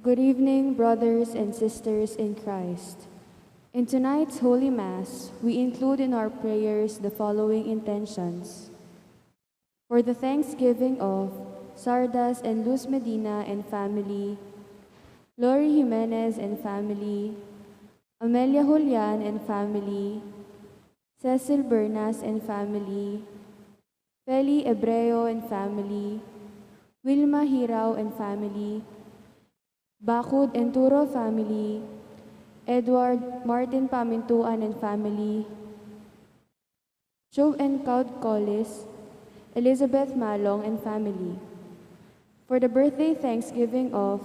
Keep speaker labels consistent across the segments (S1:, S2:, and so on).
S1: Good evening, brothers and sisters in Christ. In tonight's Holy Mass, we include in our prayers the following intentions. For the thanksgiving of Sardas and Luz Medina and family, Lori Jimenez and family, Amelia Julian and family, Cecil Bernas and family, Feli Ebreo and family, Wilma Hirao and family, Bakud and Turo family, Edward Martin Pamintuan and family, Job and Caud Collis, Elizabeth Malong and family. For the birthday thanksgiving of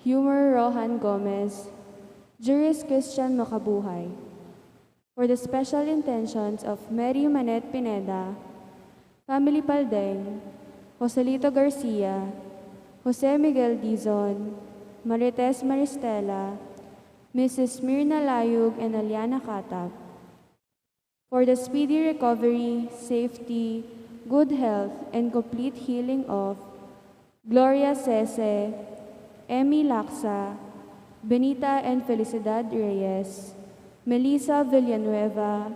S1: Humor Rohan Gomez, Juris Christian Makabuhay. For the special intentions of Mary Manette Pineda, Family Paldeng, Joselito Garcia, Jose Miguel Dizon, Marites Maristela, Mrs. Mirna Layug and Aliana Katap. For the speedy recovery, safety, good health, and complete healing of Gloria Sese, Emmy Laksa, Benita and Felicidad Reyes, Melissa Villanueva,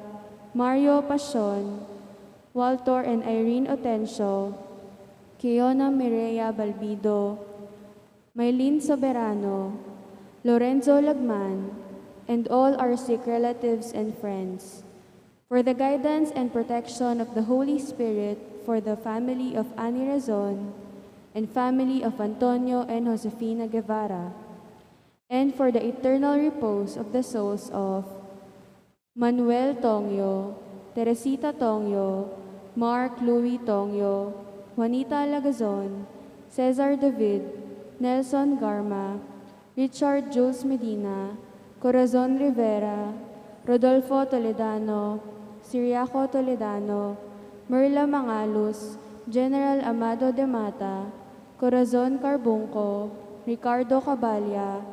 S1: Mario Pasion, Walter and Irene Otencio, Keona Mireya Balbido, Maylene Soberano, Lorenzo Lagman, and all our sick relatives and friends. For the guidance and protection of the Holy Spirit, for the family of Annie Razon, and family of Antonio and Josefina Guevara, and for the eternal repose of the souls of Manuel Tongyo, Teresita Tongyo, Mark Louis Tongyo, Juanita Lagazon, Cesar David, Nelson Garma, Richard Jules Medina, Corazon Rivera, Rodolfo Toledano, Siriaco Toledano, Merla Mangalus, General Amado de Mata, Corazon Carbunco, Ricardo Caballa,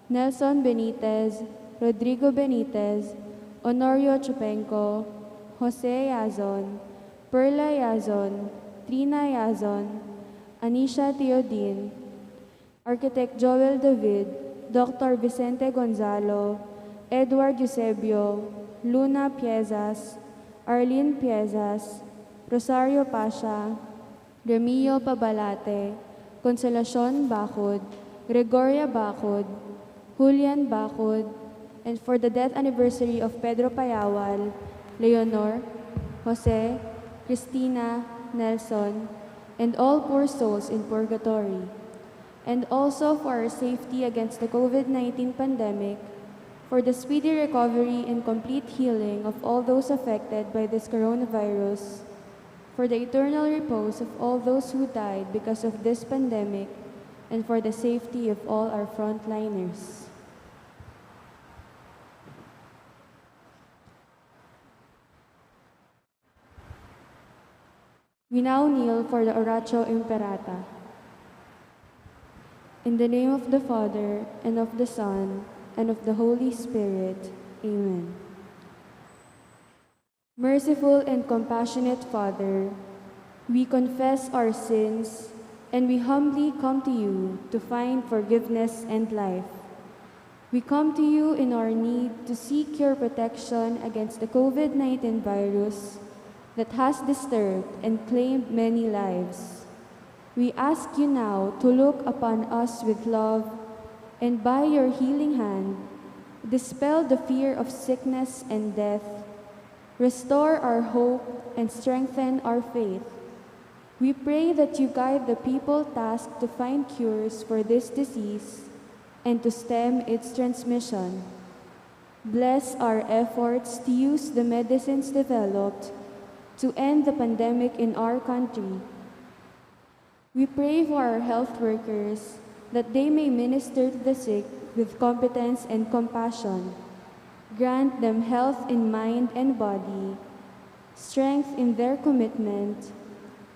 S1: Nelson Benitez, Rodrigo Benitez, Honorio Chupenco, Jose Yazon, Perla Yazon, Trina Yazon, Anisha Teodin, Architect Joel David, Dr. Vicente Gonzalo, Edward Eusebio, Luna Piezas, Arlene Piezas, Rosario Pasha, Remio Pabalate, Consolacion Bacud, Gregoria Bacud, Julian Bacud, and for the death anniversary of Pedro Payawal, Leonor, Jose, Cristina, Nelson, and all poor souls in purgatory, and also for our safety against the COVID-19 pandemic, for the speedy recovery and complete healing of all those affected by this coronavirus, for the eternal repose of all those who died because of this pandemic, and for the safety of all our frontliners. We now kneel for the Oratio Imperata. In the name of the Father, and of the Son, and of the Holy Spirit. Amen. Merciful and compassionate Father, we confess our sins, and we humbly come to you to find forgiveness and life. We come to you in our need to seek your protection against the COVID-19 virus that has disturbed and claimed many lives. We ask you now to look upon us with love, and by your healing hand, dispel the fear of sickness and death, restore our hope, and strengthen our faith. We pray that you guide the people tasked to find cures for this disease and to stem its transmission. Bless our efforts to use the medicines developed to end the pandemic in our country. We pray for our health workers that they may minister to the sick with competence and compassion. Grant them health in mind and body, strength in their commitment,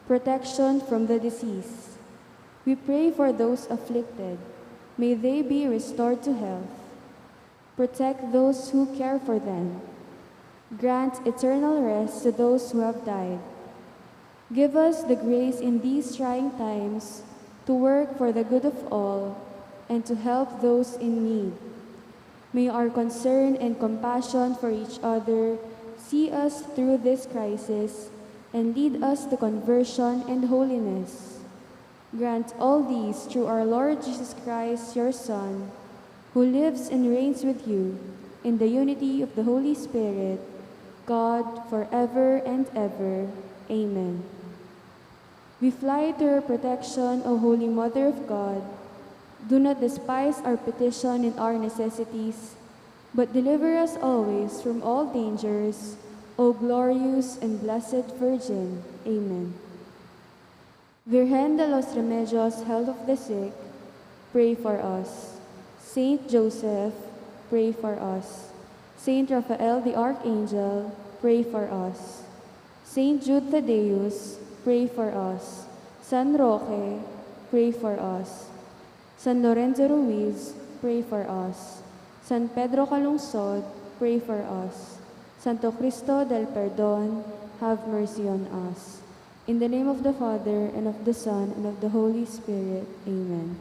S1: protection from the disease. We pray for those afflicted. May they be restored to health. Protect those who care for them. Grant eternal rest to those who have died. Give us the grace in these trying times to work for the good of all, and to help those in need. May our concern and compassion for each other see us through this crisis and lead us to conversion and holiness. Grant all these through our Lord Jesus Christ, your Son, who lives and reigns with you in the unity of the Holy Spirit, God, forever and ever. Amen. We fly to your protection, O Holy Mother of God. Do not despise our petition and our necessities, but deliver us always from all dangers, O glorious and blessed Virgin. Amen. Virgen de los Remedios, health of the sick, pray for us. Saint Joseph, pray for us. Saint Raphael the Archangel, pray for us. Saint Jude Thaddeus, pray for us. San Roque, pray for us. San Lorenzo Ruiz, pray for us. San Pedro Calungsod, pray for us. Santo Cristo del Perdon, have mercy on us. In the name of the Father, and of the Son, and of the Holy Spirit. Amen.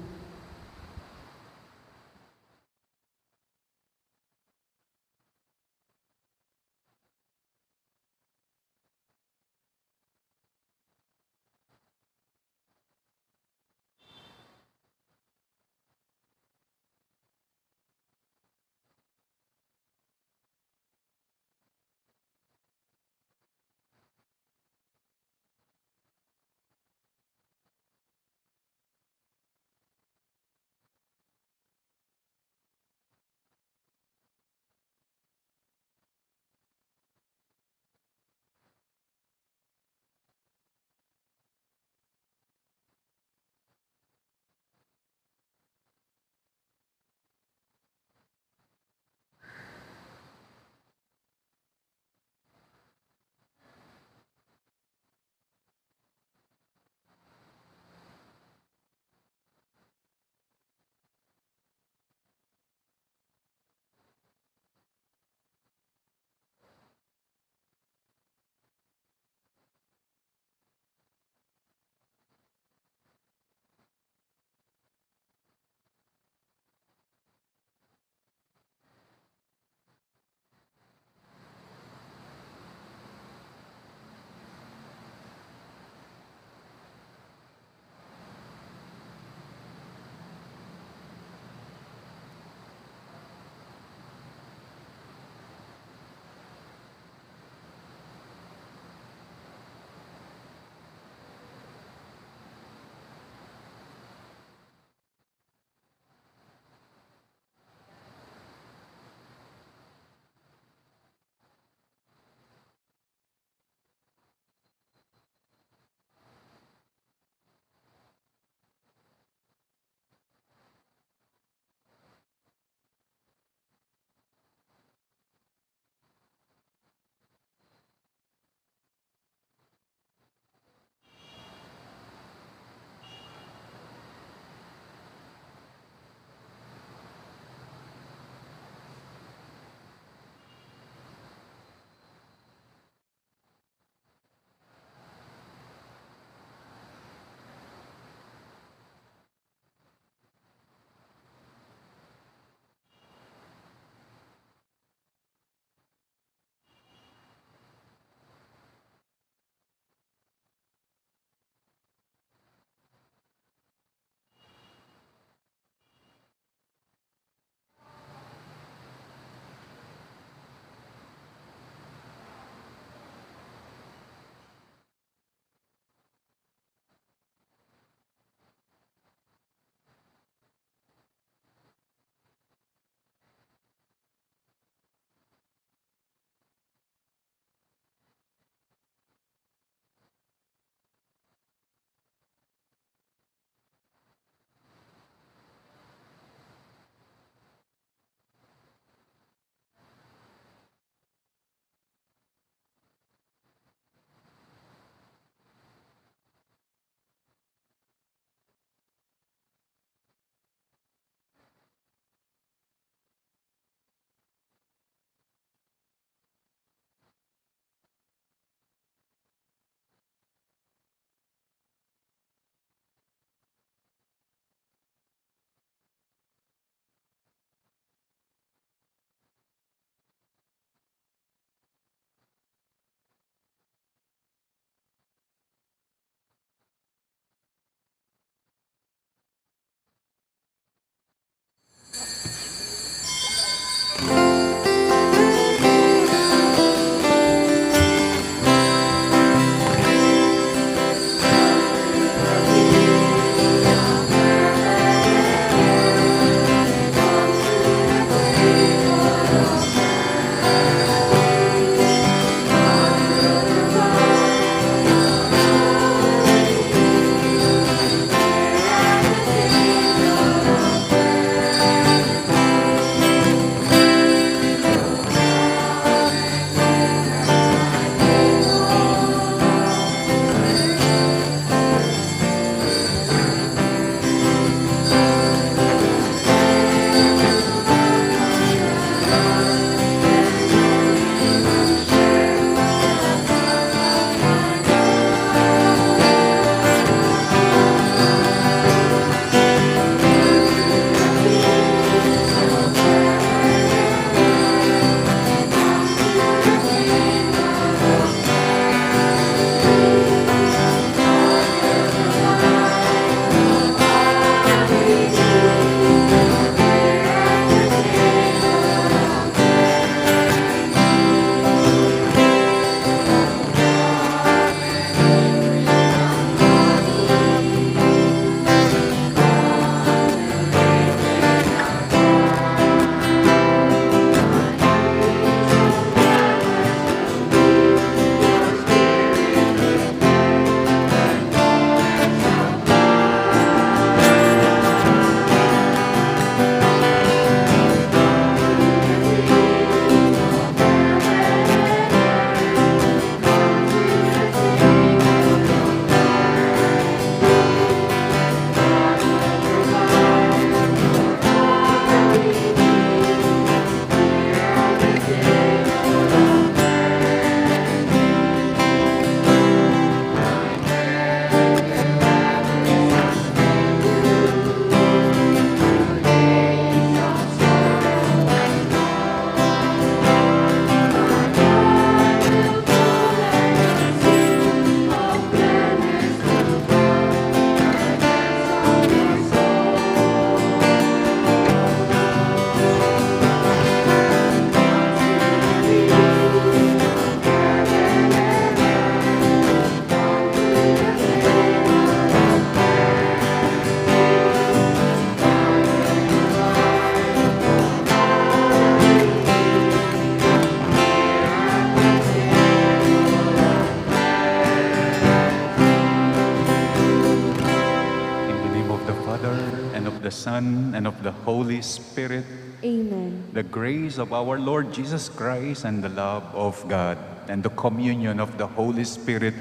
S2: Son, and of the Holy Spirit.
S1: Amen.
S2: The grace of our Lord Jesus Christ and the love of God and the communion of the Holy Spirit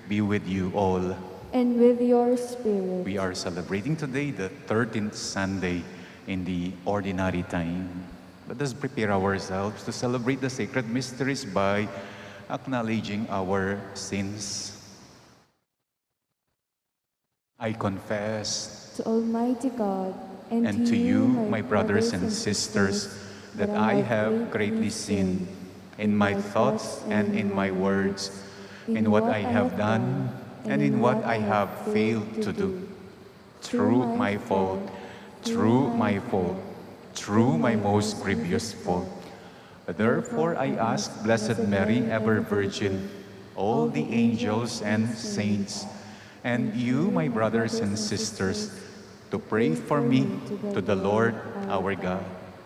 S2: be with you all.
S1: And with your spirit.
S2: We are celebrating today the 13th Sunday in the ordinary time. Let us prepare ourselves to celebrate the sacred mysteries by acknowledging our sins. I confess
S1: To Almighty God
S2: and to you, my brothers and sisters, that I have greatly sinned in my thoughts and in my words, in what I have done and in what I have failed to do. Through my fault, through my fault, through my most grievous fault. Therefore I ask Blessed Mary, ever Virgin, all the angels and saints, and you, my brothers and sisters, to pray for me to the Lord our God.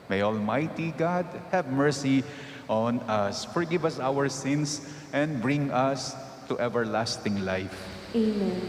S2: May Almighty God have mercy on us, forgive us our sins, and bring us to everlasting life.
S1: Amen.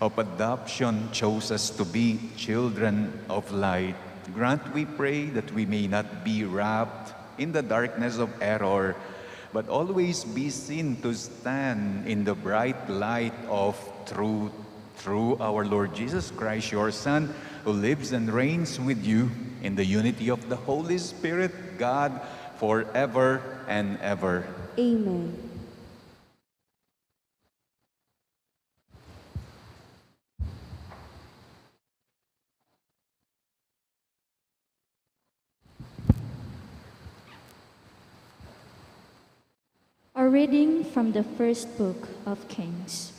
S2: of adoption chose us to be children of light. Grant, we pray, that we may not be wrapped in the darkness of error, but always be seen to stand in the bright light of truth, through our Lord Jesus Christ, your Son, who lives and reigns with you in the unity of the Holy Spirit, God, forever and ever.
S1: Amen.
S3: A reading from the first book of Kings.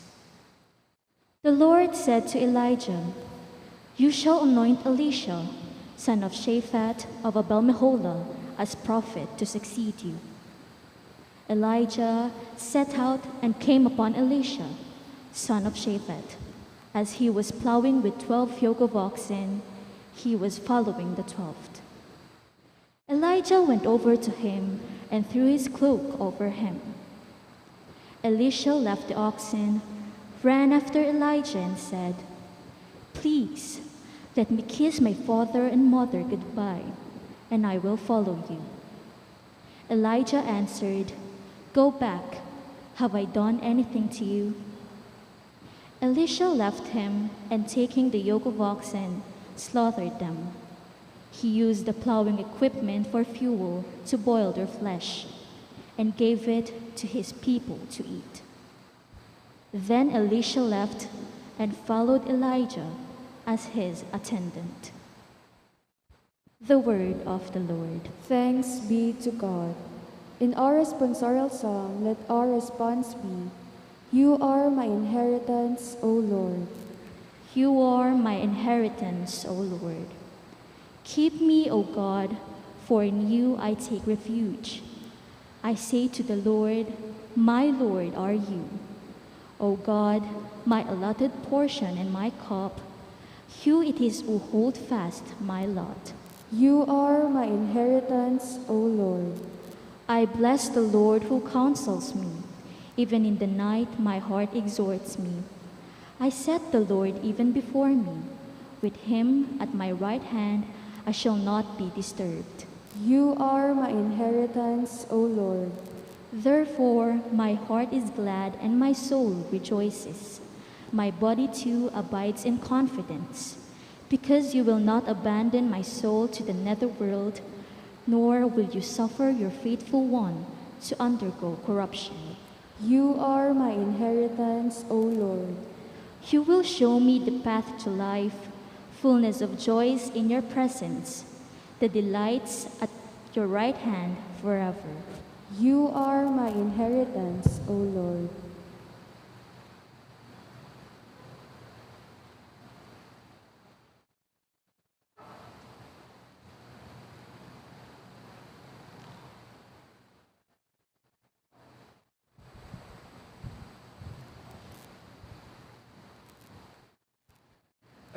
S3: The Lord said to Elijah, "You shall anoint Elisha, son of Shaphat of Abel-Meholah, as prophet to succeed you." Elijah set out and came upon Elisha, son of Shaphat. As he was plowing with 12 yoke of oxen, he was following the 12th. Elijah went over to him and threw his cloak over him. Elisha left the oxen, ran after Elijah and said, "Please, let me kiss my father and mother goodbye, and I will follow you." Elijah answered, "Go back. Have I done anything to you?" Elisha left him, and taking the yoke of oxen, slaughtered them. He used the plowing equipment for fuel to boil their flesh, and gave it to his people to eat. Then Elisha left and followed Elijah as his attendant. The word of the Lord.
S1: Thanks be to God. In our responsorial psalm, let our response be, "You are my inheritance, O Lord."
S3: You are my inheritance, O Lord. Keep me, O God, for in you I take refuge. I say to the Lord, "My Lord are you." O God, my allotted portion and my cup, you it is who hold fast my lot.
S1: You are my inheritance, O Lord.
S3: I bless the Lord who counsels me. Even in the night my heart exhorts me. I set the Lord even before me. With him at my right hand I shall not be disturbed.
S1: You are my inheritance, O Lord.
S3: Therefore my heart is glad and my soul rejoices. My body too abides in confidence, because you will not abandon my soul to the netherworld, nor will you suffer your faithful one to undergo corruption.
S1: You are my inheritance, O Lord.
S3: You will show me the path to life, fullness of joys in your presence, the delights at your right hand forever.
S1: You are my inheritance, O Lord.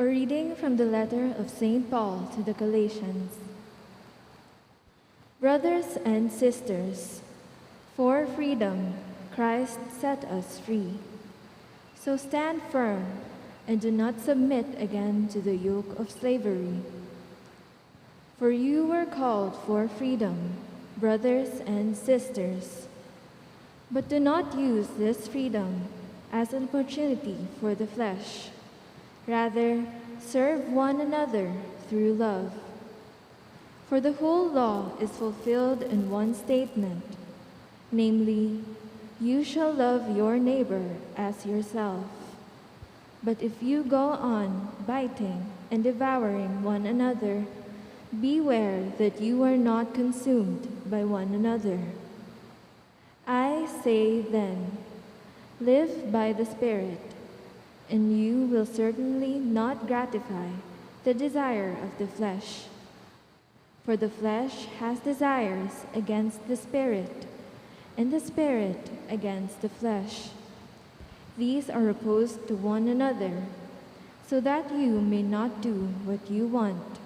S4: A reading from the letter of St. Paul to the Galatians. Brothers and sisters, for freedom Christ set us free. So stand firm and do not submit again to the yoke of slavery. For you were called for freedom, brothers and sisters. But do not use this freedom as an opportunity for the flesh. Rather, serve one another through love. For the whole law is fulfilled in one statement, namely, you shall love your neighbor as yourself. But if you go on biting and devouring one another, beware that you are not consumed by one another. I say then, live by the Spirit, and you will certainly not gratify the desire of the flesh. For the flesh has desires against the Spirit, and the Spirit against the flesh. These are opposed to one another, so that you may not do what you want.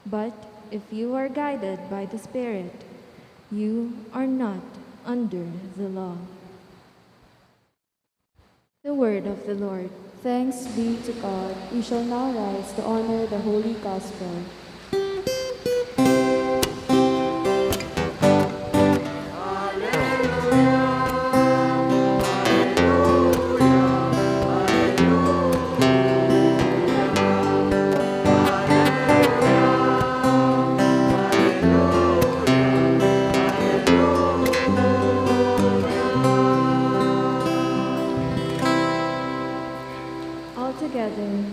S4: But if you are guided by the Spirit, you are not under the law. The word of the Lord.
S1: Thanks be to God. We shall now rise to honor the Holy Gospel.
S4: Altogether,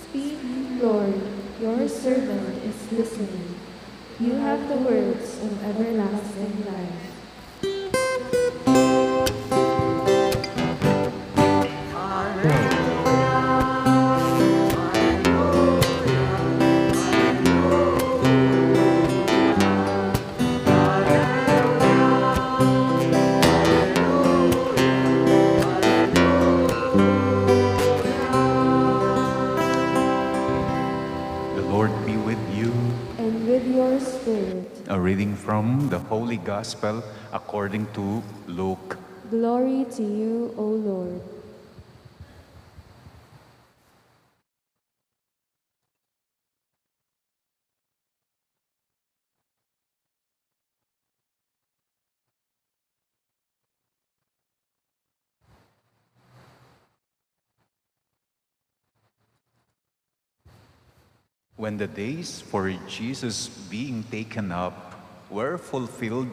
S4: speak, Lord, your servant is listening. You have the words of everlasting life.
S2: The Lord be with you.
S1: And with your spirit,
S2: A reading from the Holy Gospel according to Luke.
S1: glory to you, O Lord.
S2: When the days for Jesus being taken up were fulfilled,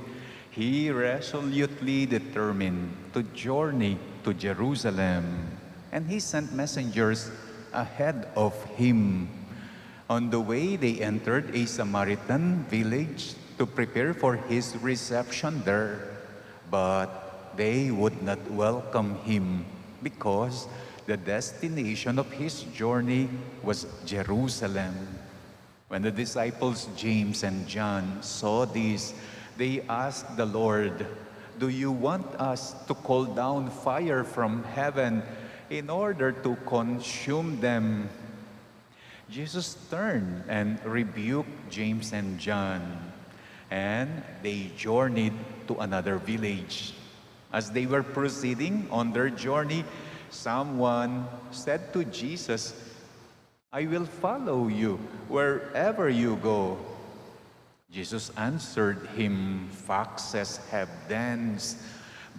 S2: he resolutely determined to journey to Jerusalem, and he sent messengers ahead of him. On the way, they entered a Samaritan village to prepare for his reception there, but they would not welcome him because the destination of his journey was Jerusalem. When the disciples James and John saw this, they asked the Lord, "Do you want us to call down fire from heaven in order to consume them?" Jesus turned and rebuked James and John, and they journeyed to another village. As they were proceeding on their journey, someone said to Jesus, "I will follow you wherever you go." Jesus answered him, "Foxes have dens,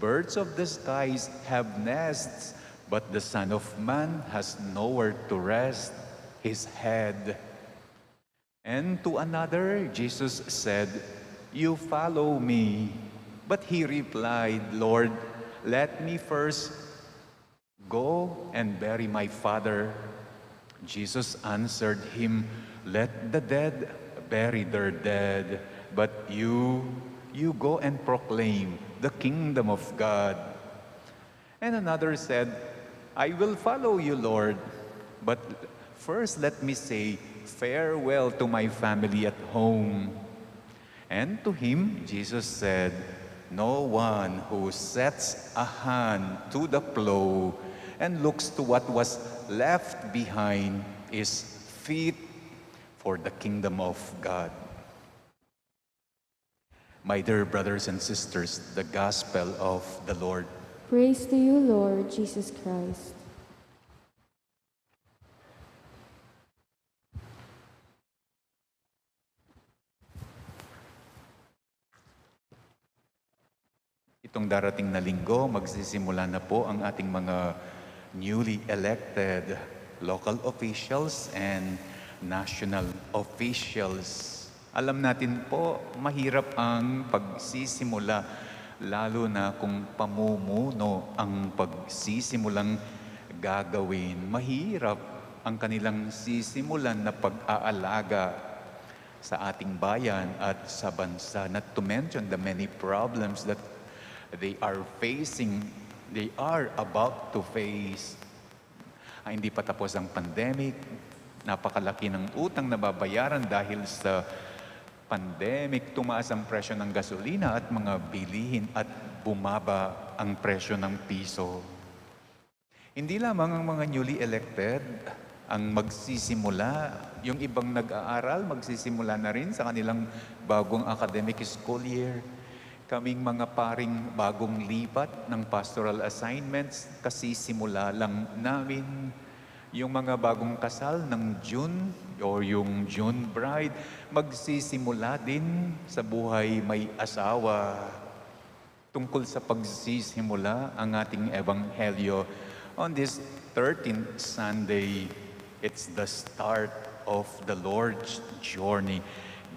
S2: birds of the skies have nests, but the Son of Man has nowhere to rest his head." And to another, Jesus said, "You follow me." But he replied, "Lord, let me first go and bury my father." Jesus answered him, "Let the dead bury their dead, but you go and proclaim the kingdom of God." And another said, "I will follow you, Lord, but first let me say farewell to my family at home." And to him, Jesus said, "No one who sets a hand to the plow and looks to what was left behind is fit for the kingdom of God." My dear brothers and sisters, the gospel of the Lord.
S1: Praise to you, Lord Jesus Christ.
S2: Itong darating na linggo, magsisimula na po ang ating mga newly elected local officials and national officials. Alam natin po, mahirap ang pagsisimula, lalo na kung pamumuno ang pagsisimulang gagawin. Mahirap ang kanilang sisimulan na pag-aalaga sa ating bayan at sa bansa. Not to mention the many problems that they are facing, they are about to face. Hindi pa tapos ang pandemic, napakalaki ng utang na babayaran dahil sa pandemic, tumaas ang presyo ng gasolina at mga bilihin at bumaba ang presyo ng piso. Hindi lamang ang mga newly elected ang magsisimula, yung ibang nag-aaral magsisimula na rin sa kanilang bagong academic school year. Kaming mga paring bagong lipat ng pastoral assignments, kasi simula lang namin. Yung mga bagong kasal ng June or yung June bride, magsisimula din sa buhay may asawa. Tungkol sa pagsisimula ang ating ebanghelyo on this 13th Sunday. It's the start of the Lord's journey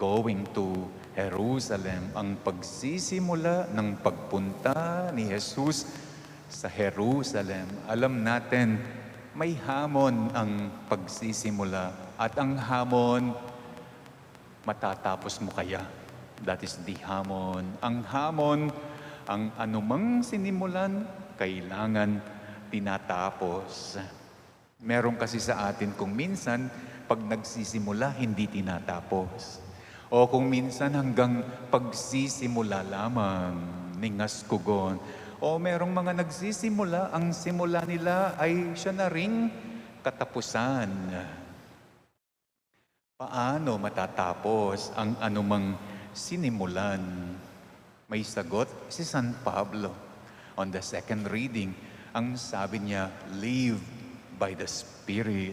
S2: going to Jerusalem. Ang pagsisimula ng pagpunta ni Jesus sa Jerusalem. Alam natin, may hamon ang pagsisimula at ang hamon, matatapos mo kaya? That is the hamon. Ang hamon, ang anumang sinimulan, kailangan tinatapos. Meron kasi sa atin kung minsan, pag nagsisimula, hindi tinatapos. O kung minsan hanggang pagsisimula lamang, ningas kugon. O merong mga nagsisimula, ang simula nila ay siya na ring katapusan. Paano matatapos ang anumang sinimulan? May sagot si San Pablo. On the second reading, ang sabi niya, live by the Spirit.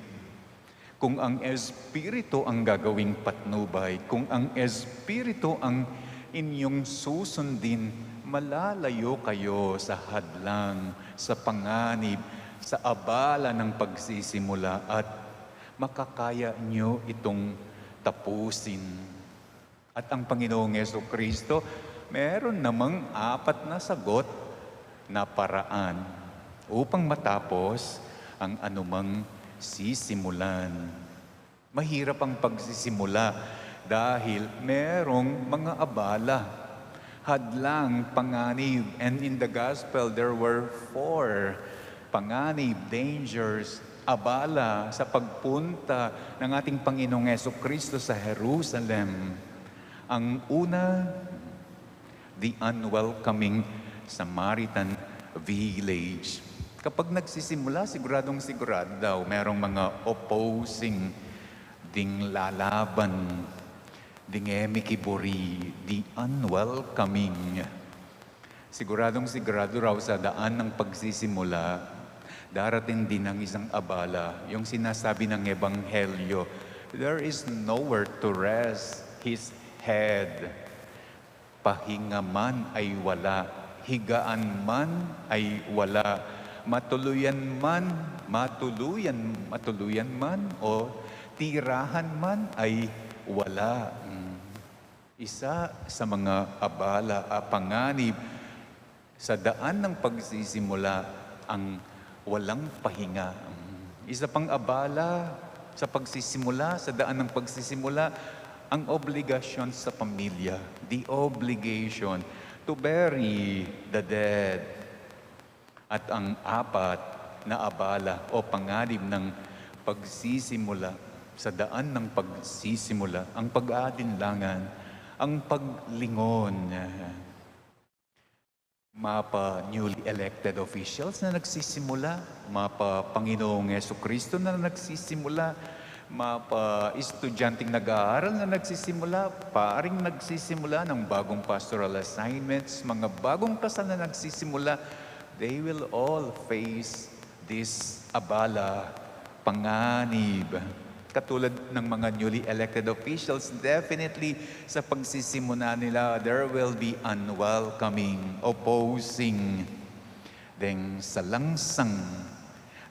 S2: Kung ang Espiritu ang gagawing patnubay, kung ang Espiritu ang inyong susundin, malalayo kayo sa hadlang, sa panganib, sa abala ng pagsisimula at makakaya nyo itong tapusin. At ang Panginoong Jesucristo, meron namang 4 na sagot na paraan upang matapos ang anumang sisimulan. Mahirap ang pagsisimula dahil merong mga abala, hadlang, panganib. And in the gospel, there were 4 panganib, dangers, abala sa pagpunta ng ating Panginoong Jesucristo sa Jerusalem. Ang una, the unwelcoming Samaritan village. Kapag nagsisimula, siguradong sigurado daw, merong mga opposing, ding lalaban, ding emikiburi, the unwelcoming. Siguradong sigurado raw sa daan ng pagsisimula, darating din ang isang abala, yung sinasabi ng Ebanghelyo, there is nowhere to rest his head. Pahinga man ay wala, higaan man ay wala, matuluyan man, o tirahan man ay wala. Isa sa mga abala, panganib sa daan ng pagsisimula, ang walang pahinga. Isa pang abala sa pagsisimula, sa daan ng pagsisimula, ang obligasyon sa pamilya, the obligation to bury the dead. At ang 4 na abala o panganib ng pagsisimula, sa daan ng pagsisimula, ang pag-aalinlangan, ang paglingon. Mapa newly elected officials na nagsisimula, mapa Panginoong Jesucristo na nagsisimula, mapa estudyanteng nag-aaral na nagsisimula, paring nagsisimula ng bagong pastoral assignments, mga bagong kasal na nagsisimula, they will all face this abala, panganib. Katulad ng mga newly elected officials, definitely sa pagsisimula nila, there will be unwelcoming, opposing, deng salangsang,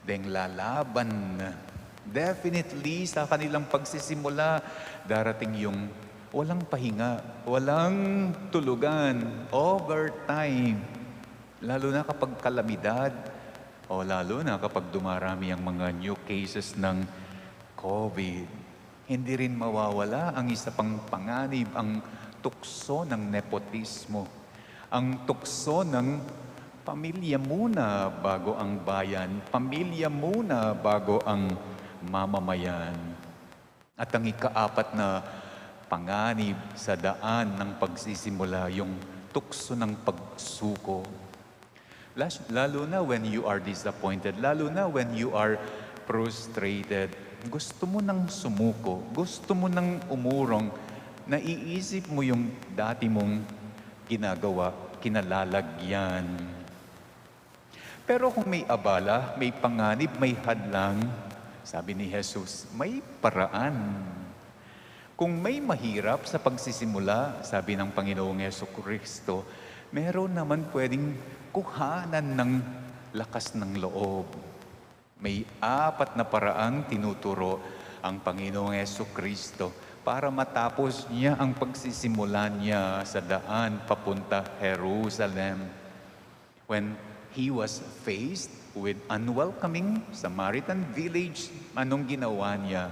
S2: deng lalaban. Definitely sa kanilang pagsisimula, darating yung walang pahinga, walang tulugan, overtime. Lalo na kapag kalamidad, o lalo na kapag dumarami ang mga new cases ng COVID. Hindi rin mawawala ang isa pang panganib, ang tukso ng nepotismo. Ang tukso ng pamilya muna bago ang bayan, pamilya muna bago ang mamamayan. At ang ika-4 na panganib sa daan ng pagsisimula, yung tukso ng pagsuko. Lalo na when you are disappointed, lalo na when you are frustrated, gusto mo nang sumuko, gusto mo nang umurong, naiisip mo yung dati mong ginagawa, kinalalagyan. Pero kung may abala, may panganib, may hadlang, Sabi ni Jesus, may paraan. Kung may mahirap sa pagsisimula, sabi ng Panginoong Jesucristo, meron naman pwedeng kuhanan ng lakas ng loob. May 4 na paraang tinuturo ang Panginoong Jesucristo para matapos niya ang pagsisimula niya sa daan papunta Jerusalem. When he was faced with unwelcoming Samaritan village, anong ginawa niya?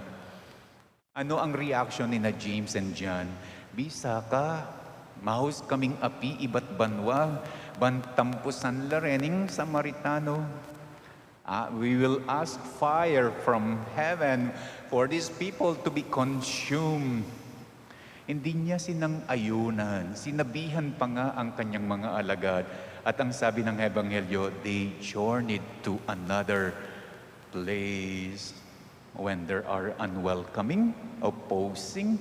S2: Ano ang reaction ni na James and John? Bisa ka, mahus kaming api iba't banwa, bantampusan larening Samaritano. We will ask fire from heaven for these people to be consumed. Hindi niya sinang-ayunan, sinabihan pa nga ang kanyang mga alagad. At ang sabi ng Ebanghelyo, they journeyed to another place. When there are unwelcoming, opposing,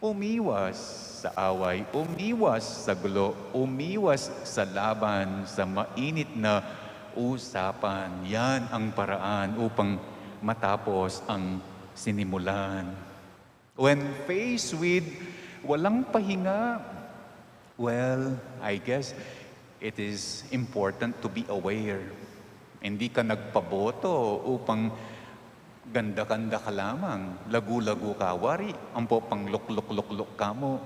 S2: umiwas sa away, umiwas sa gulo, umiwas sa laban, sa mainit na usapan. Yan ang paraan upang matapos ang sinimulan. When faced with walang pahinga, well, I guess it is important to be aware. Hindi ka nagpaboto upang ganda-ganda ka lamang, lagu-lagu ka, wari, ang pang luk-luk-luk-luk ka mo.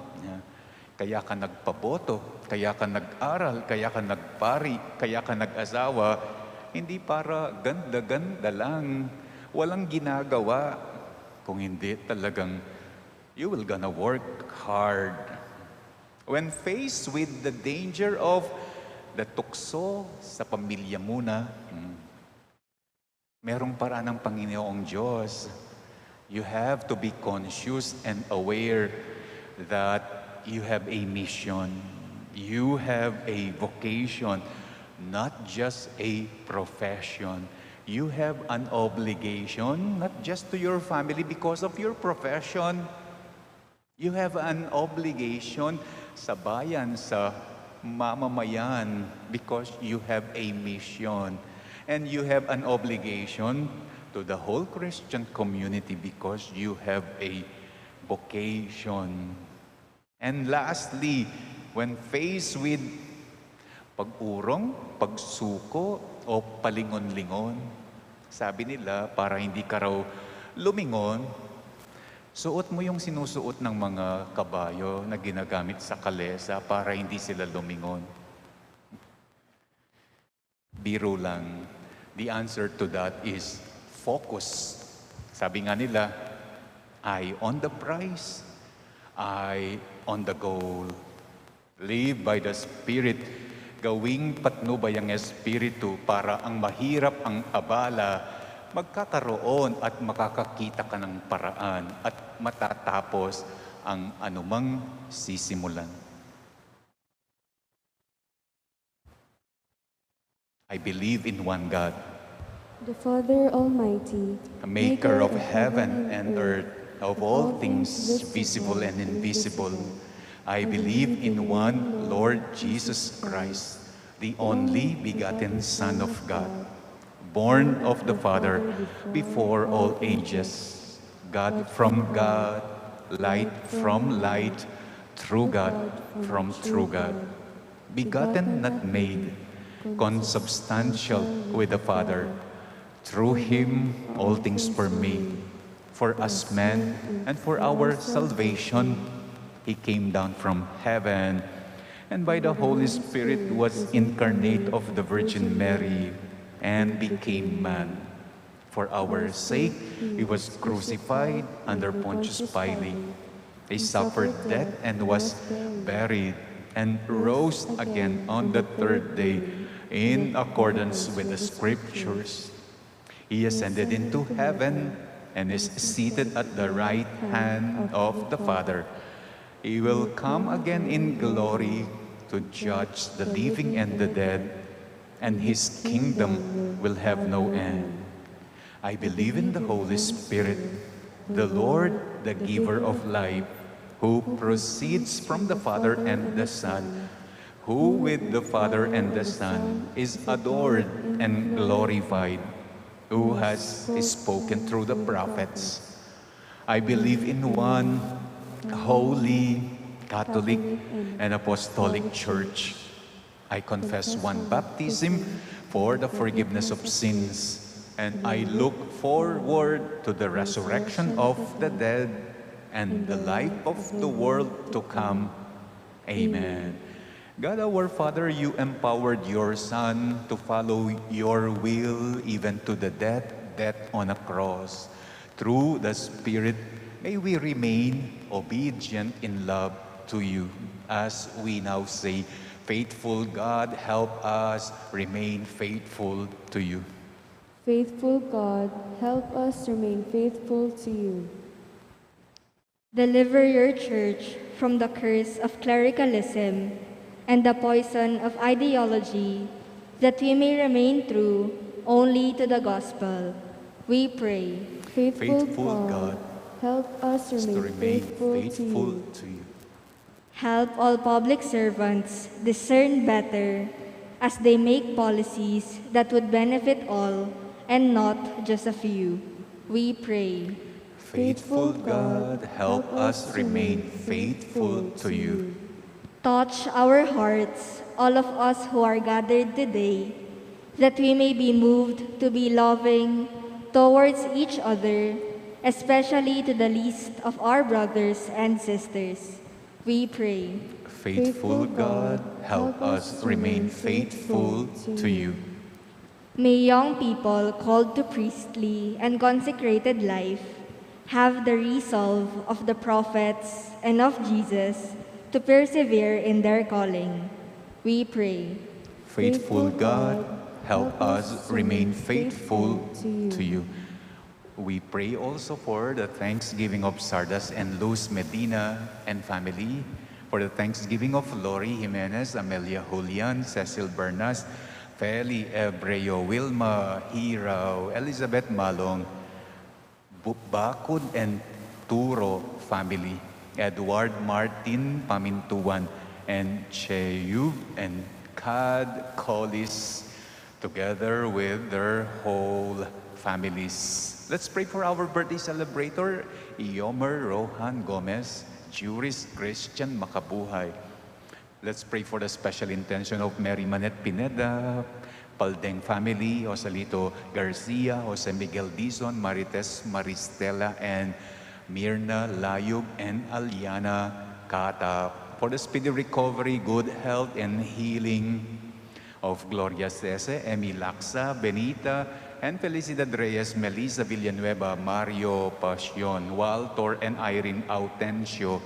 S2: Kaya ka nagpaboto, kaya ka nag-aral, kaya ka nagpari, kaya ka nag-asawa, hindi para ganda-ganda lang, walang ginagawa. Kung hindi talagang, you will gonna work hard. When faced with the danger of the tukso sa pamilya muna, merong paraan ng Panginoong Diyos. You have to be conscious and aware that you have a mission. You have a vocation, not just a profession. You have an obligation, not just to your family because of your profession. You have an obligation sa bayan, sa mamamayan, because you have a mission. And you have an obligation to the whole Christian community because you have a vocation. And lastly, when faced with pag-urong, pagsuko, o palingon-lingon, sabi nila, para hindi ka raw lumingon, suot mo yung sinusuot ng mga kabayo na ginagamit sa kalesa para hindi sila lumingon. Biro lang. The answer to that is focus. Sabi nga nila, eye on the prize, eye on the goal. Live by the Spirit. Gawing patnubay ang Espiritu para ang mahirap, ang abala, magkakaroon at makakakita ka ng paraan at matatapos ang anumang sisimulan. I believe in one God,
S1: the Father Almighty,
S2: maker of heaven and earth, of all things visible and invisible. I believe in one Lord Jesus Christ, the only begotten Son of God, born of the Father before all ages, God from God, light from light, true God from true God, begotten not made, consubstantial with the Father. Through Him all things were made. For us men and for our salvation, He came down from heaven, and by the Holy Spirit was incarnate of the Virgin Mary and became man. For our sake, He was crucified under Pontius Pilate. He suffered death and was buried, and rose again on the third day in accordance with the Scriptures. He ascended into heaven and is seated at the right hand of the Father. He will come again in glory to judge the living and the dead, and His kingdom will have no end. I believe in the Holy Spirit, the Lord, the giver of life, who proceeds from the Father and the Son, who with the Father and the Son is adored and glorified, who has spoken through the prophets. I believe in one holy, Catholic, and Apostolic Church. I confess one baptism for the forgiveness of sins, and I look forward to the resurrection of the dead and the life of the world to come. Amen. God our Father, you empowered your Son to follow your will even to the death on a cross. Through the Spirit, may we remain obedient in love to you. As we now say, faithful God, help us remain faithful to you.
S1: Faithful God, help us remain faithful to you.
S4: Deliver your church from the curse of clericalism and the poison of ideology, that we may remain true only to the gospel. We pray.
S1: Faithful
S2: Faithful
S1: God, help us
S2: to
S1: remain
S2: remain
S1: faithful
S2: faithful
S1: to you.
S2: to you.
S4: Help all public servants discern better as they make policies that would benefit all and not just a few. We pray.
S2: Faithful God, help us remain faithful to you.
S4: Touch our hearts, all of us who are gathered today, that we may be moved to be loving towards each other, especially to the least of our brothers and sisters. We pray.
S2: Faithful God, help us remain faithful to you.
S4: May young people called to priestly and consecrated life have the resolve of the prophets and of Jesus to persevere in their calling. We pray.
S2: Faithful God, help us remain faithful to you. We pray also for the thanksgiving of Sardas and Luz Medina and family, for the thanksgiving of Lori Jimenez, Amelia Julian, Cecil Bernas, Feli Ebreo, Wilma Hirao, Elizabeth Malong, Bakod and Turo family, Edward Martin Pamintuan, and Cheyub and Kad Colis, together with their whole families. Let's pray for our birthday celebrator, Yomer Rohan Gomez, Juris Christian Makabuhay. Let's pray for the special intention of Mary Manet Pineda, Paldeng family, Joselito Garcia, Jose Miguel Dizon, Marites Maristela, and Mirna Layug and Aliana Kata. For the speedy recovery, good health, and healing of Gloria Cese, Emi Laksa, Benita, and Felicidad Reyes, Melissa Villanueva, Mario Pasión, Walter and Irene Autencio,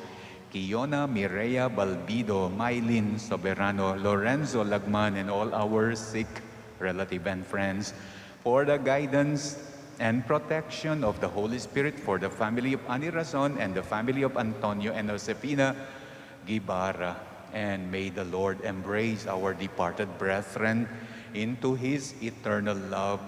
S2: Kiona Mireya Balbido, Mylene Soberano, Lorenzo Lagman, and all our sick relatives and friends, for the guidance and protection of the Holy Spirit, for the family of Ani Razon and the family of Antonio and Josefina Gibara. And may the Lord embrace our departed brethren into His eternal love,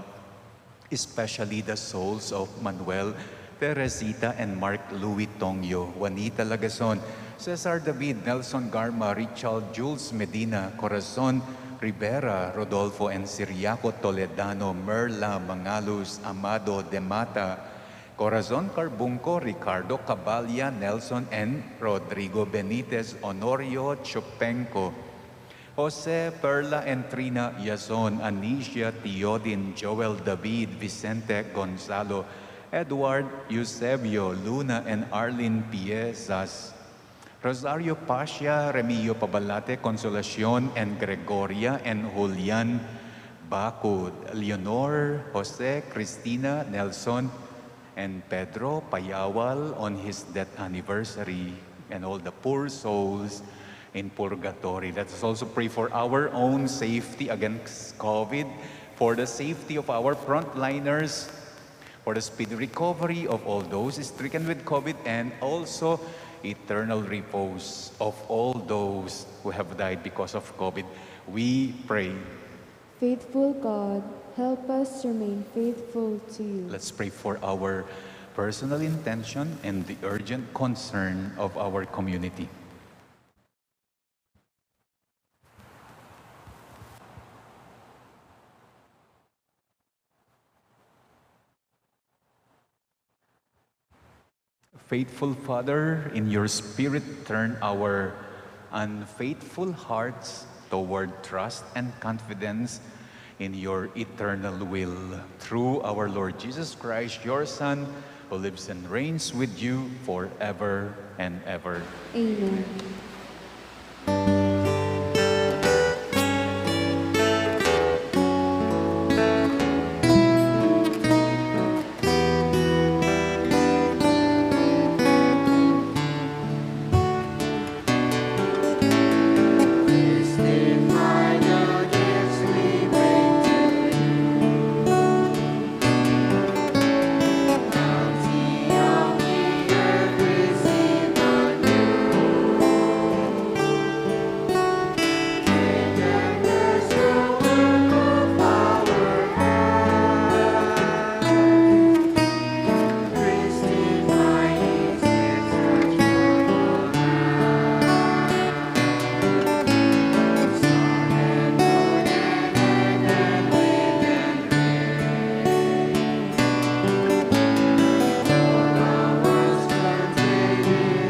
S2: especially the souls of Manuel, Teresita, and Mark Louis Tongyo, Juanita Lagason, Cesar David, Nelson Garma, Richard Jules Medina, Corazon Rivera, Rodolfo and Siriaco Toledano, Merla Mangalus, Amado de Mata, Corazon Carbunco, Ricardo Cabalya, Nelson and Rodrigo Benitez, Honorio Chupenco, Jose Perla and Trina Yazon, Anicia Teodin, Joel David, Vicente Gonzalo, Edward Eusebio, Luna and Arlene Piezas, Rosario Pasha, Remillo Pabalate, Consolacion and Gregoria and Julian Bacud, Leonor, Jose, Cristina, Nelson, and Pedro Payawal on his death anniversary, and all the poor souls in purgatory. Let us also pray for our own safety against COVID, for the safety of our frontliners, for the speedy recovery of all those stricken with COVID, and also eternal repose of all those who have died because of COVID. We pray.
S1: Faithful God, help us remain faithful to you.
S2: Let's pray for our personal intention and the urgent concern of our community. Faithful Father, in your Spirit, turn our unfaithful hearts toward trust and confidence in your eternal will. Through our Lord Jesus Christ, your Son, who lives and reigns with you forever and ever.
S1: Amen. We all rise for the incense.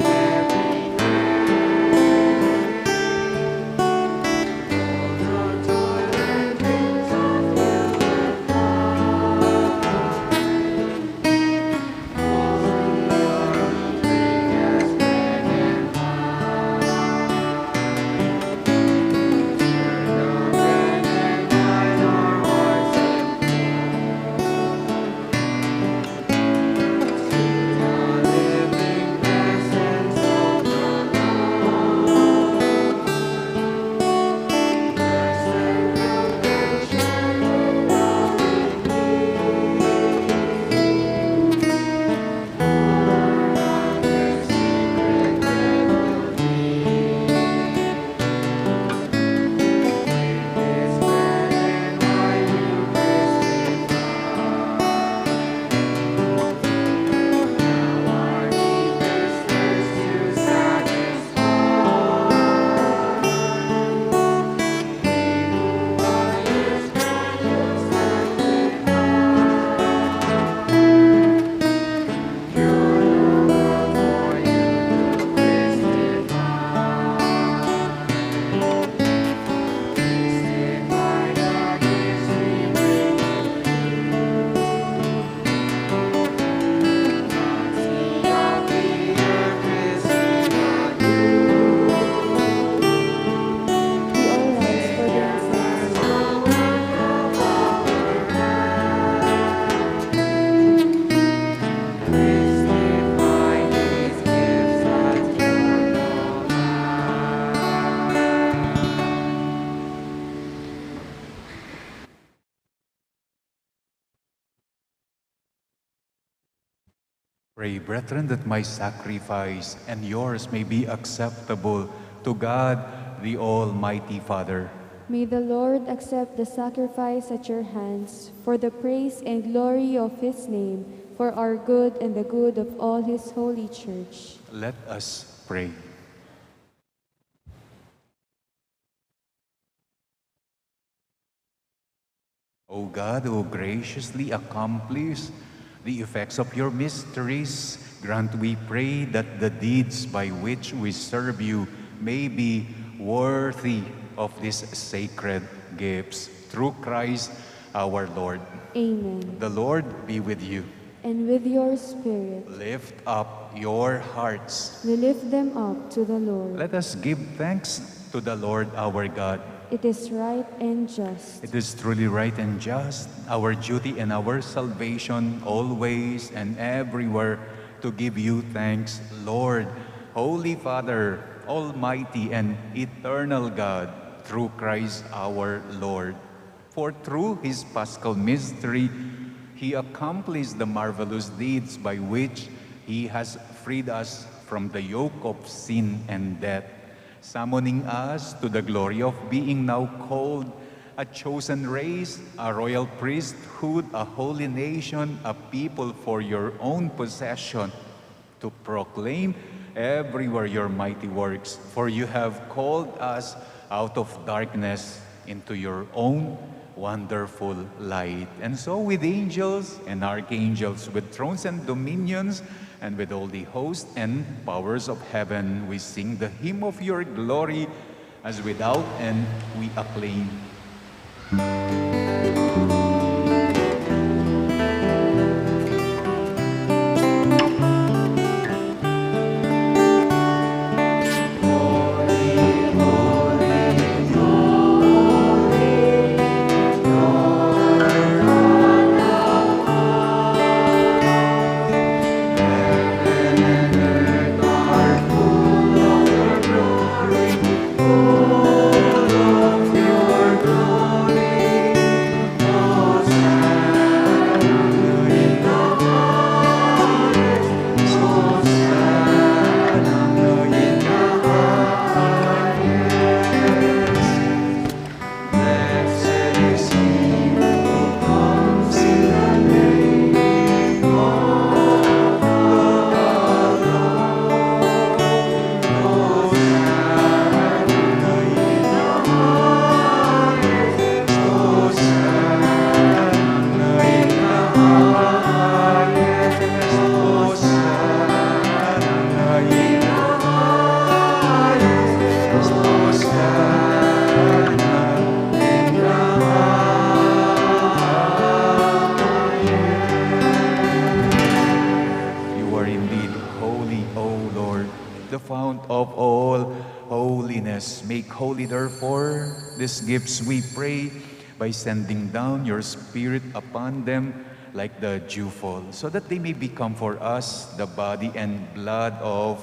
S2: Pray, brethren, that my sacrifice and yours may be acceptable to God, the Almighty Father.
S1: May the Lord accept the sacrifice at your hands for the praise and glory of his name, for our good and the good of all his holy church.
S2: Let us pray. O God, who graciously accomplish the effects of your mysteries, grant, we pray, that the deeds by which we serve you may be worthy of these sacred gifts. Through Christ our Lord.
S1: Amen.
S2: The Lord be with you.
S1: And with your spirit,
S2: Lift up your hearts.
S1: we lift them up to the Lord.
S2: Let us give thanks to the Lord our God.
S1: It is right and just.
S2: It is truly right and just, our duty and our salvation, always and everywhere, to give you thanks, Lord, Holy Father, Almighty and eternal God, through Christ our Lord. For through his paschal mystery, he accomplished the marvelous deeds by which he has freed us from the yoke of sin and death, summoning us to the glory of being now called a chosen race, a royal priesthood, a holy nation, a people for your own possession, to proclaim everywhere your mighty works. For you have called us out of darkness into your own wonderful light. And so with angels and archangels, with thrones and dominions, and with all the hosts and powers of heaven, we sing the hymn of your glory, as without end we acclaim. Holy, therefore, these gifts we pray by sending down your Spirit upon them like the dewfall, so that they may become for us the body and blood of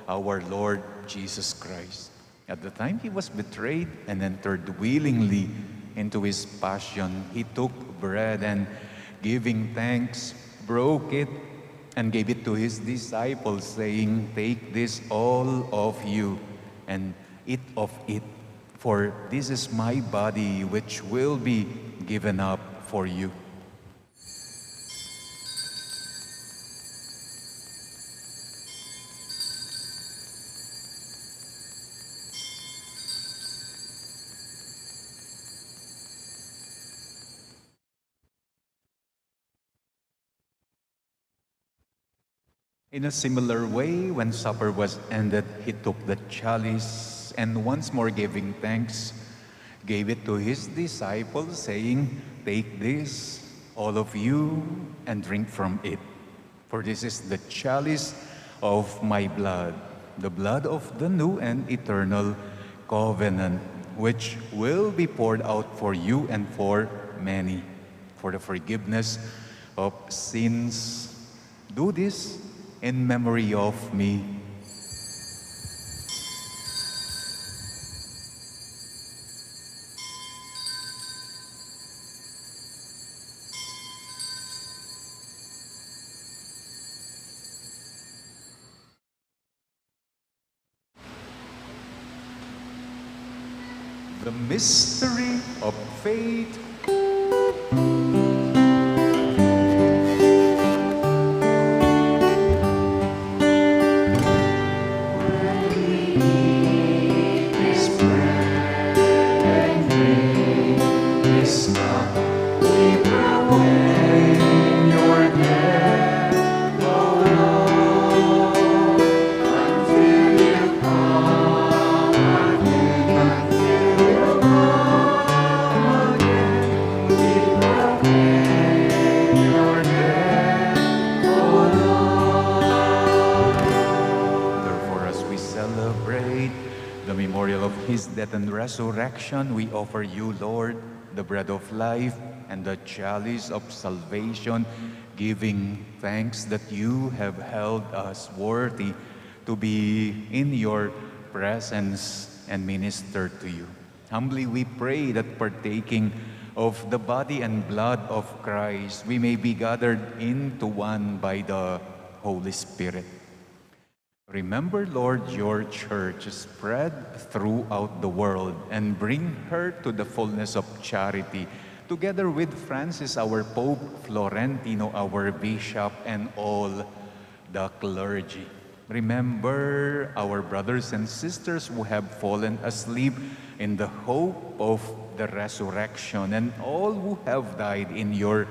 S2: our Lord Jesus Christ. At the time he was betrayed and entered willingly into his passion, he took bread and, giving thanks, broke it and gave it to his disciples, saying, "Take this, all of you, and eat of it, for this is my body, which will be given up for you." In a similar way, when supper was ended, he took the chalice, and once more giving thanks, gave it to his disciples, saying, "Take this, all of you, and drink from it. For this is the chalice of my blood, the blood of the new and eternal covenant, which will be poured out for you and for many, for the forgiveness of sins. Do this in memory of me." The mystery of faith. And resurrection, we offer you, Lord, the bread of life and the chalice of salvation, giving thanks that you have held us worthy to be in your presence and minister to you. Humbly we pray that, partaking of the body and blood of Christ, we may be gathered into one by the Holy Spirit. Remember, Lord, your church spread throughout the world and bring her to the fullness of charity, together with Francis, our Pope, Florentino, our Bishop, and all the clergy. Remember our brothers and sisters who have fallen asleep in the hope of the resurrection, and all who have died in your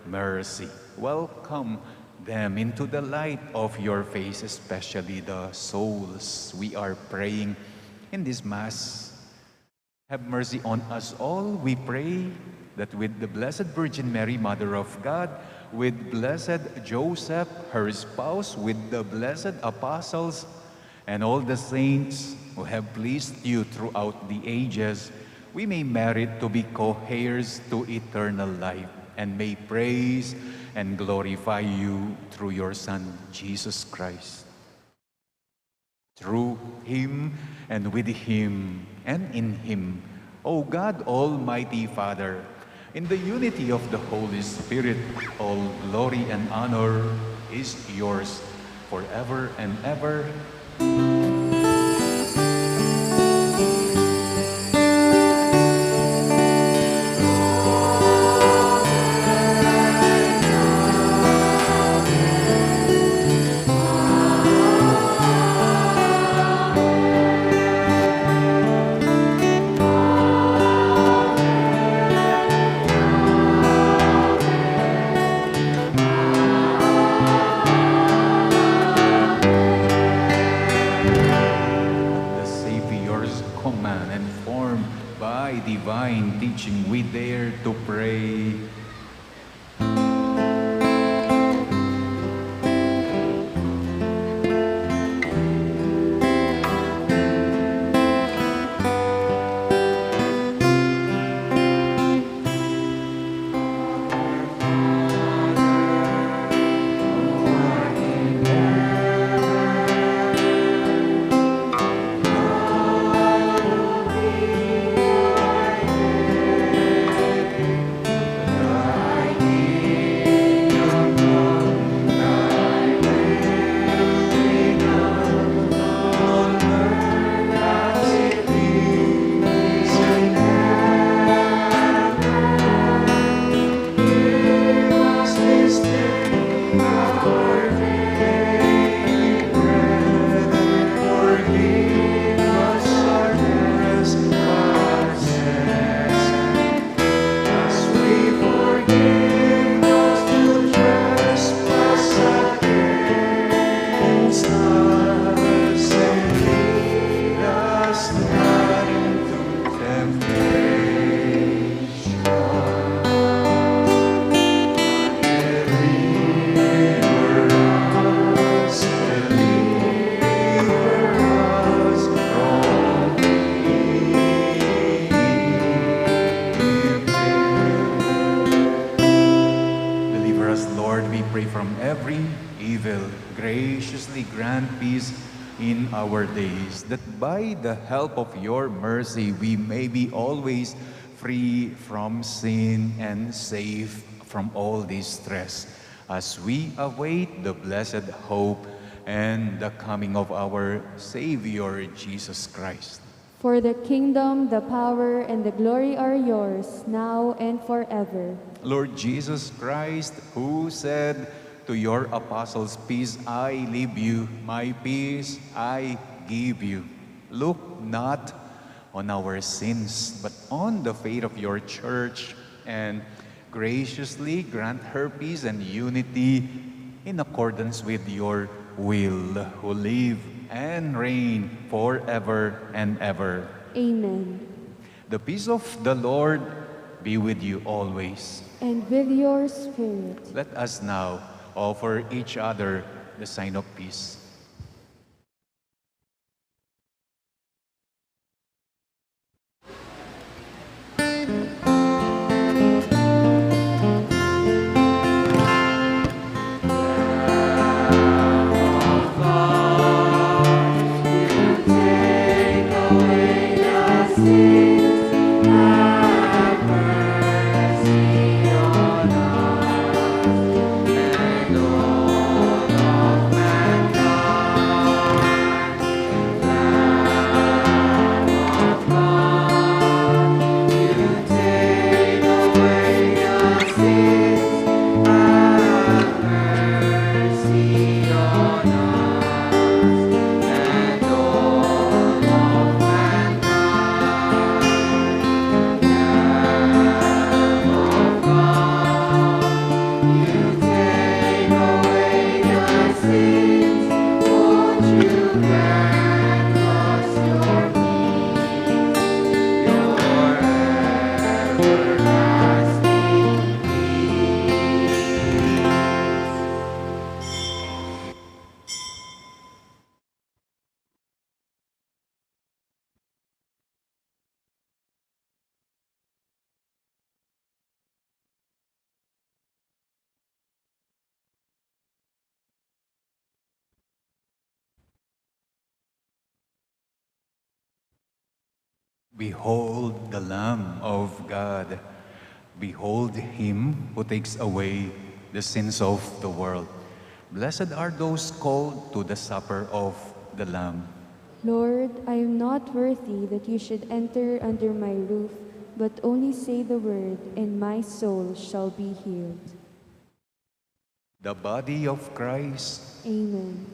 S2: mercy. Welcome them into the light of your face, especially the souls we are praying in this Mass. Have mercy on us all, we pray, that with the Blessed Virgin Mary, Mother of God, with Blessed Joseph, her spouse, with the blessed apostles, and all the saints who have pleased you throughout the ages, we may merit to be co-heirs to eternal life, and may praise and glorify you through your Son, Jesus Christ. Through him and with him and in him, O God, Almighty Father, in the unity of the Holy Spirit, all glory and honor is yours forever and ever. Divine teaching, we dare to pray. That by the help of your mercy, we may be always free from sin and safe from all distress, as we await the blessed hope and the coming of our Savior, Jesus Christ.
S1: For the kingdom, the power, and the glory are yours, now and forever.
S2: Lord Jesus Christ, who said to your apostles, "Peace I leave you, my peace I give you." Look not on our sins, but on the faith of your church, and graciously grant her peace and unity in accordance with your will, who live and reign forever and ever.
S1: Amen.
S2: The peace of the Lord be with you always.
S1: And with your spirit.
S2: Let us now offer each other the sign of peace. Behold the Lamb of God. Behold him who takes away the sins of the world. Blessed are those called to the supper of the Lamb.
S1: Lord, I am not worthy that you should enter under my roof, but only say the word, and my soul shall be healed.
S2: The body of Christ.
S1: Amen.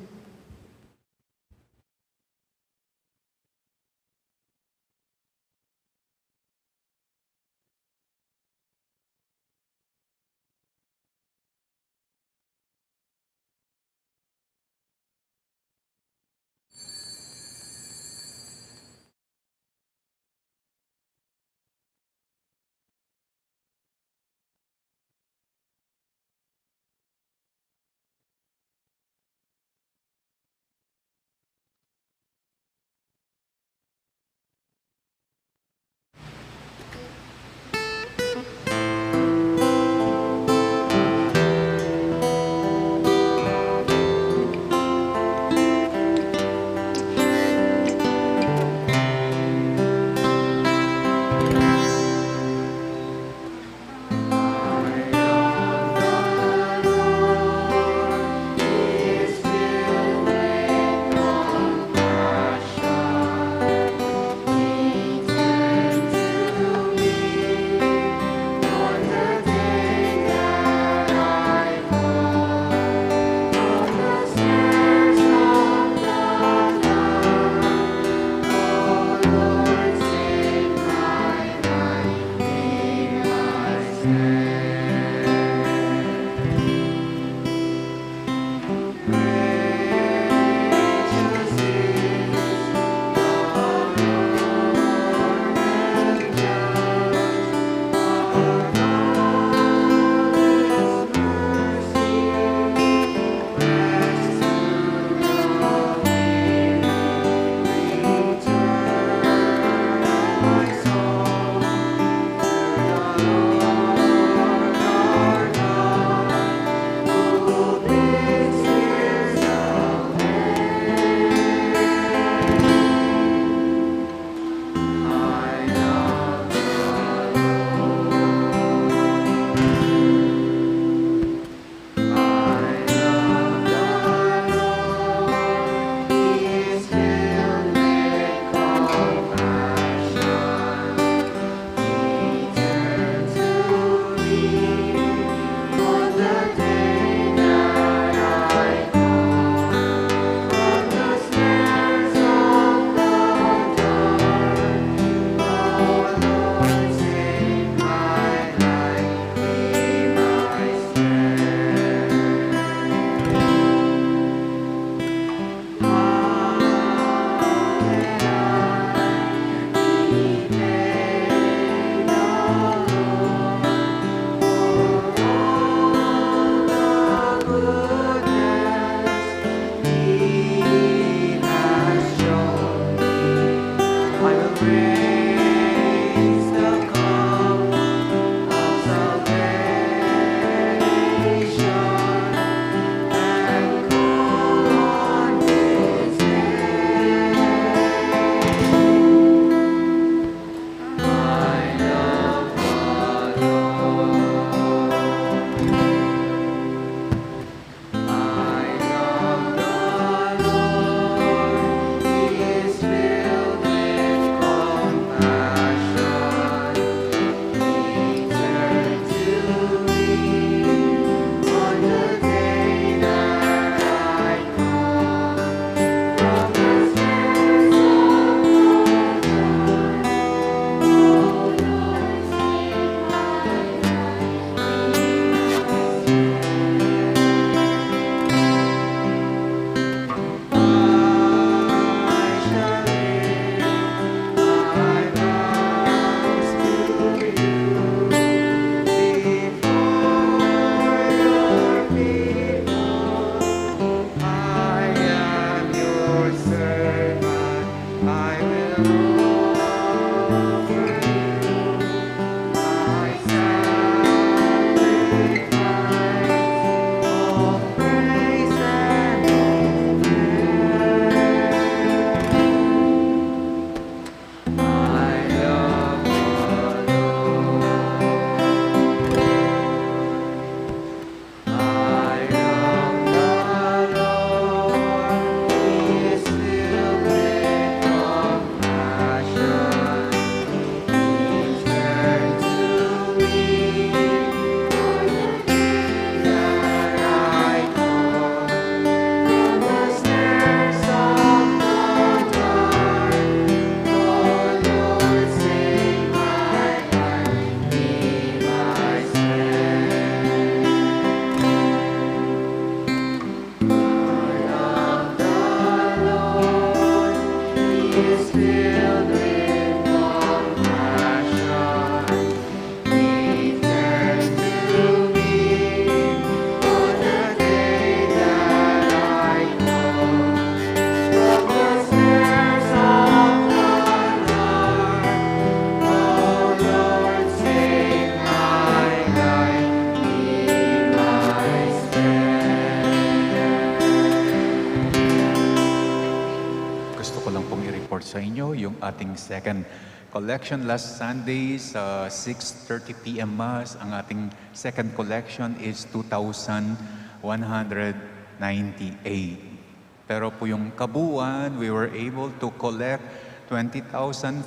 S2: sa inyo yung ating second collection. Last Sunday sa 6:30 p.m. Mass, ang ating second collection is 2,198. Pero po yung kabuuan, we were able to collect 20,466.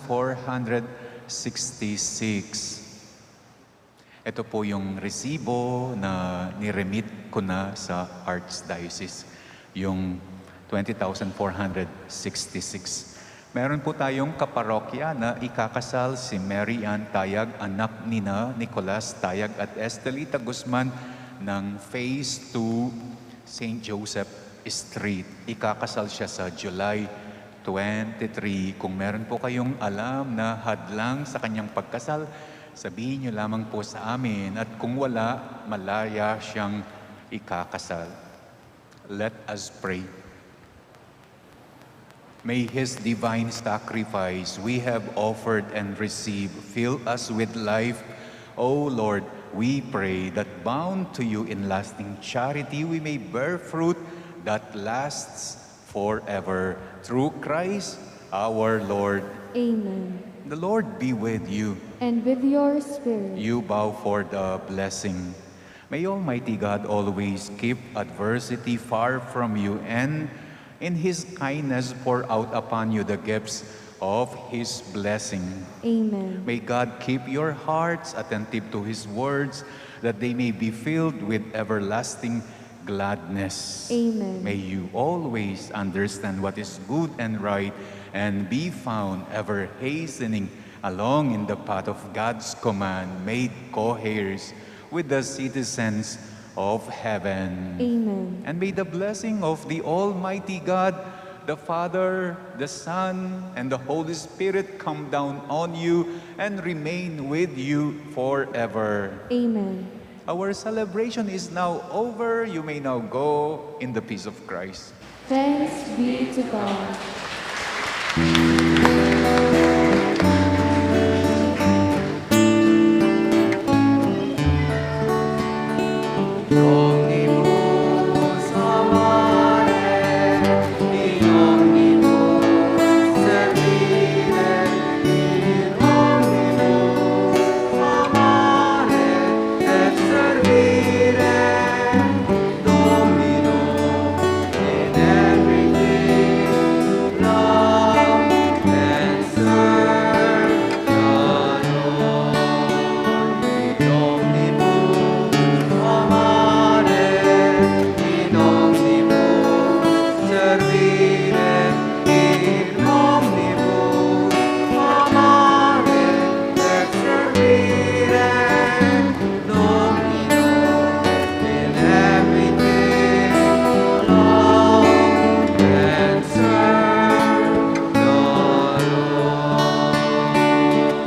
S2: Ito po yung resibo na niremit ko na sa Archdiocese, yung 20,466. Meron po tayong kaparokya na ikakasal si Mary Ann Tayag, anak ni na Nicolas Tayag at Estelita Guzman ng Phase 2 St. Joseph Street. Ikakasal siya sa July 23. Kung meron po kayong alam na hadlang sa kanyang pagkasal, sabihin niyo lamang po sa amin, at kung wala, malaya siyang ikakasal. Let us pray. May His divine sacrifice we have offered and received fill us with life. O Lord, we pray that bound to you in lasting charity, we may bear fruit that lasts forever. Through Christ our Lord.
S1: Amen.
S2: The Lord be with you.
S1: And with your spirit.
S2: You bow for the blessing. May Almighty God always keep adversity far from you and in His kindness pour out upon you the gifts of His blessing.
S1: Amen.
S2: May God keep your hearts attentive to His words that they may be filled with everlasting gladness.
S1: Amen.
S2: May you always understand what is good and right and be found ever hastening along in the path of God's command, made co-heirs with the citizens of heaven.
S1: Amen.
S2: And may the blessing of the Almighty God, the Father, the Son, and the Holy Spirit come down on you and remain with you forever.
S1: Amen.
S2: Our celebration is now over. You may now go in the peace of Christ.
S1: Thanks be to God.